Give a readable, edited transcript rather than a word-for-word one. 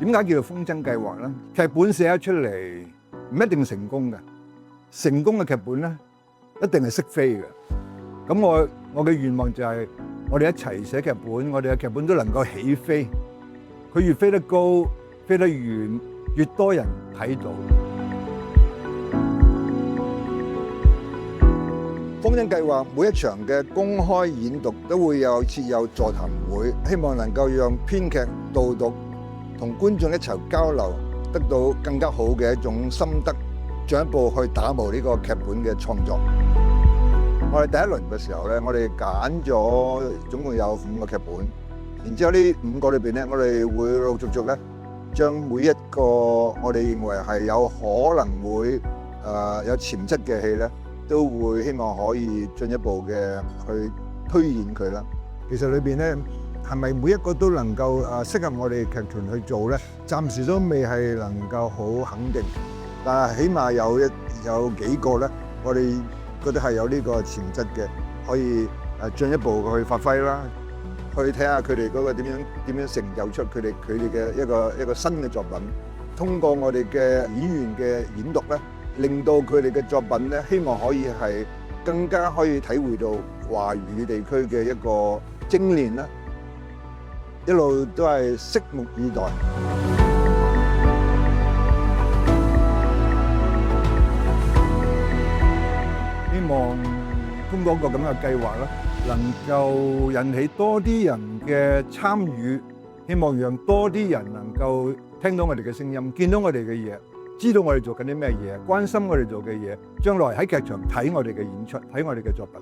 點解叫做風箏計劃咧？劇本寫咗出嚟唔一定成功嘅，成功嘅劇本咧一定係識飛嘅。咁我嘅願望就係我哋一齊寫劇本，我哋嘅劇本都能夠起飛。佢越飛得高，飛得遠，越多人睇到。風箏計劃每一場嘅公開演讀都會設有座談會，希望能夠讓編劇、導讀同觀眾一齊交流，得到更加好嘅一種心得，進一步去打磨呢個劇本嘅創作。我哋第一輪嘅時候咧，我哋揀咗總共有5個劇本，然之後呢5個裏邊咧，我哋會陸陸續續咧將每一個我哋認為係有可能會有潛質嘅戲咧，都會希望可以進一步嘅去推演佢啦。其實裏邊咧係咪每一個都能夠適合我哋劇團去做咧？暫時都未係能夠好肯定，但係起碼有幾個咧，我哋覺得係有呢個潛質嘅，可以進一步去發揮啦，去睇下佢哋嗰個點樣成就出佢哋嘅一個新嘅作品。通過我哋嘅演員嘅演讀咧，令到佢哋嘅作品咧，希望可以係更加可以體會到華語地區嘅一個精煉啦。一路都係拭目以待。希望通過一個咁嘅計劃啦，能夠引起多啲人嘅參與，希望讓多啲人能夠聽到我哋嘅聲音，見到我哋嘅嘢，知道我哋做緊啲咩嘢，關心我哋做嘅嘢，將來喺劇場睇我哋嘅演出，睇我哋嘅作品。